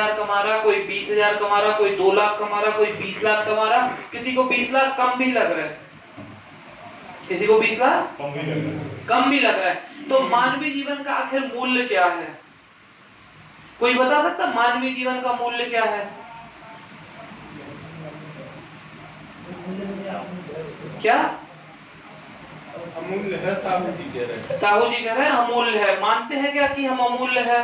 10,000 कमा रहा, कोई 20,000 कमा रहा, कोई 2 लाख कमा रहा, कोई 20 लाख कमा रहा, किसी को 20 लाख कम भी लग रहा है, किसी को 20 लाख कम भी लग रहा है। तो मानवीय जीवन का आखिर मूल्य क्या है? कोई बता सकता मानवीय जीवन का मूल्य क्या है? क्या अमूल्य है? साहू जी कह रहे हैं। साहू जी कह रहे हैं अमूल्य है। मानते हैं क्या कि हम अमूल्य है?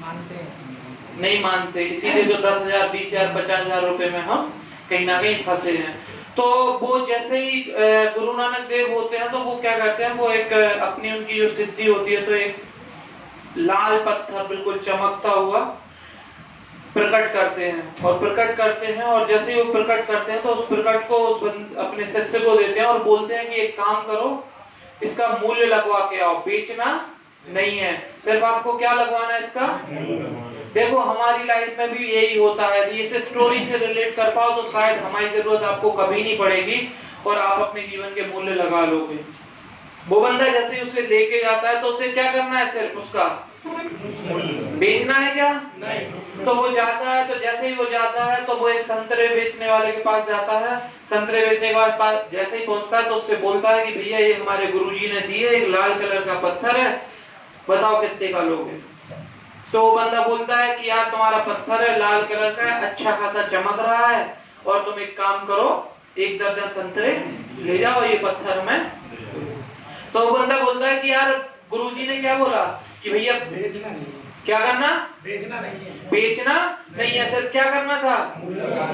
मानते हैं। नहीं मानते, इसीलिए तो 10,000 20,000 50,000 रुपए में हम कहीं ना कहीं फंसे हैं। तो वो जैसे ही गुरु नानक देव होते हैं तो वो क्या करते हैं, वो एक अपनी उनकी जो सिद्धि होती है तो एक लाल पत्थर बिल्कुल चमकता हुआ प्रकट करते हैं और प्रकट करते हैं, और जैसे ही वो प्रकट करते हैं तो उस प्रकट को अपने शिष्य को देते हैं और बोलते हैं कि एक काम करो, इसका मूल्य लगवा के आओ, बेचना नहीं है, सिर्फ आपको क्या लगवाना है, इसका। देखो हमारी लाइफ में भी यही होता है, यदि इस स्टोरी से रिलेट कर पाओ तो शायद हमारी जरूरत आपको कभी नहीं पड़ेगी और आप अपने जीवन के मूल्य लगा लोगे। वो बंदा जैसे उसे लेके जाता है तो उसे क्या करना है, सिर्फ उसका बेचना है क्या? नहीं। तो वो जाता है, तो जैसे ही वो जाता है तो वो एक संतरे बेचने वाले के पास जाता है। संतरे बेचने के बाद जैसे ही पहुंचता है तो उससे बोलता है कि भैया ये हमारे गुरुजी ने दिए, एक लाल कलर का पत्थर है, बताओ कितने का लोगे? तो वो बंदा बोलता है कि यार तुम्हारा पत्थर है, लाल कलर का है, अच्छा खासा चमक रहा है, और तुम एक काम करो, 1 दर्जन संतरे ले जाओ ये पत्थर में। तो वो बंदा बोलता है कि यार गुरुजी ने क्या बोला कि भैया बेचना नहीं है। क्या करना? बेचना नहीं है। बेचना नहीं है, सिर्फ क्या करना था?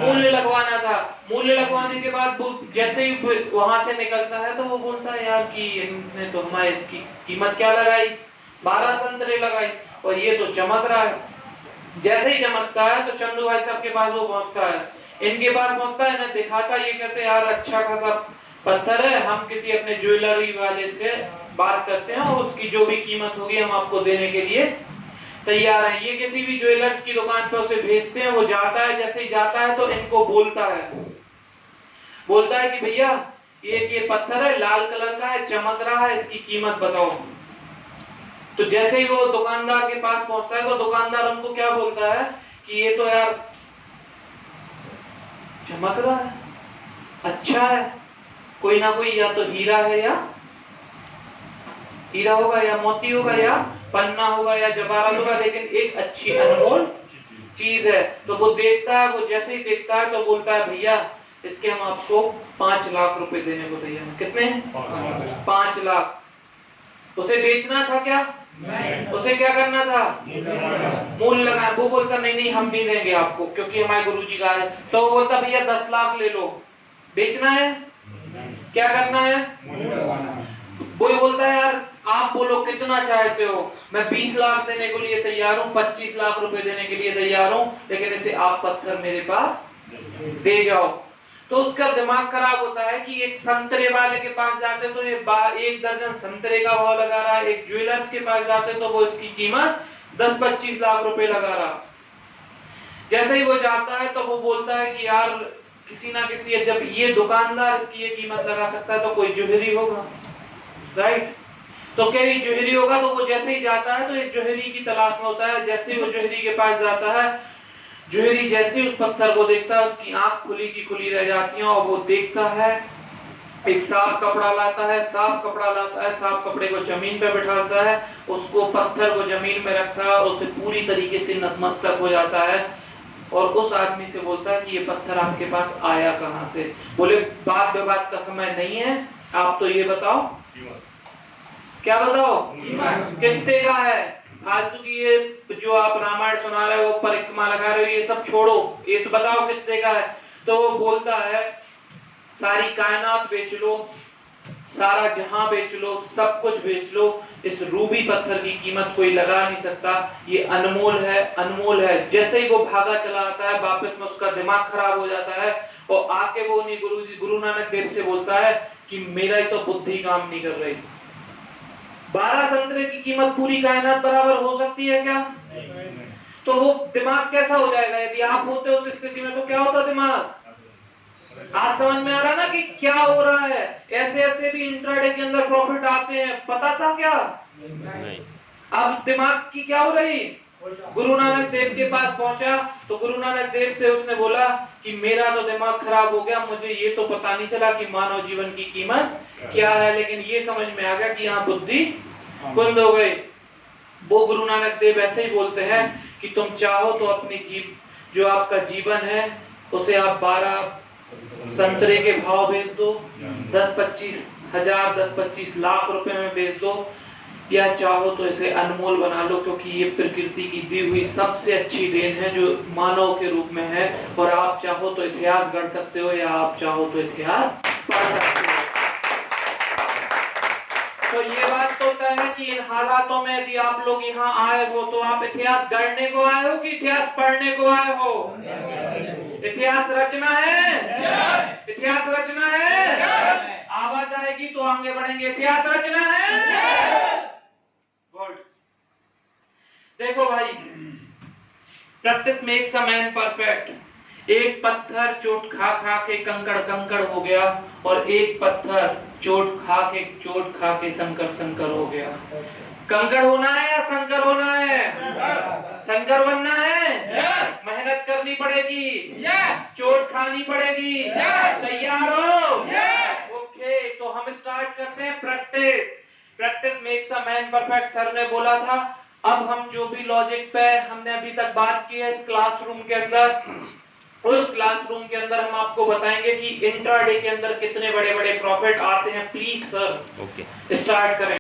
मूल्य लगवाना था। मूल्य लगवाने के बाद वो जैसे ही वहां से निकलता है तो वो बोलता है यार कि इन्होंने तो हमारे इसकी कीमत क्या लगाई, 12 संतरे लगाई, और ये तो चमक रहा है। जैसे ही चमकता है तो चंदू भाई साहब के पास वो पहुंचता है, इनके पास पहुंचता है, इन्हें दिखाता, ये कहते यार अच्छा खासा पत्थर है, हम किसी अपने ज्वेलरी वाले से बात करते हैं और उसकी जो भी कीमत होगी हम आपको देने के लिए तैयार है। ये किसी भी ज्वेलर्स की दुकान पे उसे भेजते हैं, वो जाता है, जैसे ही जाता है तो इनको बोलता है कि भैया ये पत्थर है, लाल कलर का है, चमक रहा है, इसकी कीमत बताओ। तो जैसे ही वो दुकानदार के पास पहुंचता है तो दुकानदार उनको क्या बोलता है कि ये तो यार चमक रहा है, अच्छा है, कोई ना कोई या तो हीरा है, या हीरा होगा, या मोती होगा, या पन्ना होगा, या जवाहरात होगा, लेकिन एक अच्छी अनमोल चीज है। तो वो देखता है, वो जैसे ही देखता है तो बोलता है भैया इसके हम आपको 5 लाख रुपए देने को तैयार हैं। कितने? 5 लाख। उसे बेचना था क्या? नहीं। उसे क्या करना था? मूल्य लगाना। वो बोलता नहीं नहीं हम भी देंगे आपको, क्योंकि हमारे गुरुजी का है। तो वो बोलता भैया 10 लाख ले लो। बेचना है, क्या करना है? वो बोलता है यार आप बोलो कितना चाहते हो, मैं 20 लाख देने के लिए तैयार हूँ, 25 लाख रुपए देने के लिए तैयार हूँ, लेकिन इसे आप पत्थर मेरे पास दे जाओ। तो उसका दिमाग खराब होता है कि एक संतरे वाले के पास जाते तो ये 1 दर्जन संतरे का भाव लगा रहा है, एक ज्वेलर्स के पास जाते तो वो इसकी कीमत 10-25 लाख रुपए लगा रहा। जैसे ही वो जाता है तो वो बोलता है कि यार किसी ना किसी, जब ये दुकानदार इसकी ये कीमत लगा सकता है तो कोई जोहरी होगा, राइट? तो क्या ये जोहरी होगा? तो वो जैसे ही जाता है तो एक जोहरी की तलाश में होता है। जैसे ही वो जोहरी के पास जाता है, जोहरी जैसे ही उस पत्थर को देखता है उसकी आंख खुली की खुली रह जाती है, और वो देखता है, एक साफ कपड़ा लाता है, साफ कपड़े को जमीन पे बिठाता है, उसको पत्थर को जमीन में रखता है और उसे पूरी तरीके से नतमस्तक हो जाता है, और उस आदमी से बोलता है कि ये पत्थर आपके पास आया कहां से? बोले बात विवाद का समय नहीं है, आप तो ये बताओ, क्या बताओ कितने का है? फालतू की ये जो आप रामायण सुना रहे हो, परिक्रमा लगा रहे हो, ये सब छोड़ो, ये तो बताओ कितने का है। तो वो बोलता है सारी कायनात बेच लो, सारा जहां बेच लो, सब कुछ बेच लो, इस रूबी पत्थर की कीमत कोई लगा नहीं सकता, ये अनमोल है, अनमोल है। जैसे ही वो भागा चला आता है वापस में, उसका दिमाग खराब हो जाता है और आके वो उन्हीं गुरु नानक देव से बोलता है कि मेरा ही तो बुद्धि काम नहीं कर रही। 12 संतरे की कीमत पूरी कायनात बराबर हो सकती है क्या? तो वो दिमाग कैसा हो जाएगा? यदि आप होते उस स्थिति में तो क्या होता दिमाग? आज समझ में आ रहा ना कि क्या हो रहा है? ऐसे भी इंट्राडे के अंदर प्रॉफिट आते हैं, पता था क्या? नहीं। अब दिमाग की क्या हो रही? गुरु नानक देव के पास पहुंचा तो गुरु नानक देव से उसने बोला कि मेरा तो दिमाग खराब हो गया, मुझे ये तो पता नहीं चला कि मानव जीवन की कीमत क्या है, लेकिन ये समझ में आ गया कि यहाँ बुद्धि कुंद हो गई। वो गुरु नानक देव ऐसे ही बोलते हैं कि तुम चाहो तो अपनी जो आपका जीवन है उसे आप 12 संतरे के भाव बेच दो, 10-25 हजार 10-25 लाख रुपए में बेच दो, या चाहो तो इसे अनमोल बना लो, क्योंकि ये प्रकृति की दी हुई सबसे अच्छी देन है जो मानव के रूप में है, और आप चाहो तो इतिहास गढ़ सकते हो या आप चाहो तो इतिहास पढ़ सकते हो। तो ये बात तो तय है कि इन हालातों में यदि आप लोग यहाँ आए हो तो आप इतिहास गढ़ने को आए हो कि इतिहास पढ़ने को आए हो? इतिहास रचना है, इतिहास रचना है। आवाज आएगी तो आगे बढ़ेंगे। इतिहास रचना है। गुड। देखो भाई, practice makes a man perfect. एक पत्थर चोट खा खा के कंकड़ कंकड़ हो गया, और एक पत्थर चोट खा के संकर संकर हो गया। कंकड़ होना है या संकर होना है? संकर बनना है। मेहनत करनी पड़ेगी, चोट खानी पड़ेगी। तैयार हो? ओके, तो हम स्टार्ट करते हैं practice. Practice makes a man perfect sir ने बोला था। अब हम जो भी लॉजिक पे हमने अभी तक बात की है इस क्लासरूम के अंदर, उस क्लासरूम के अंदर हम आपको बताएंगे कि इंट्राडे के अंदर कितने बड़े बड़े प्रॉफिट आते हैं। प्लीज सर, ओके, स्टार्ट करें।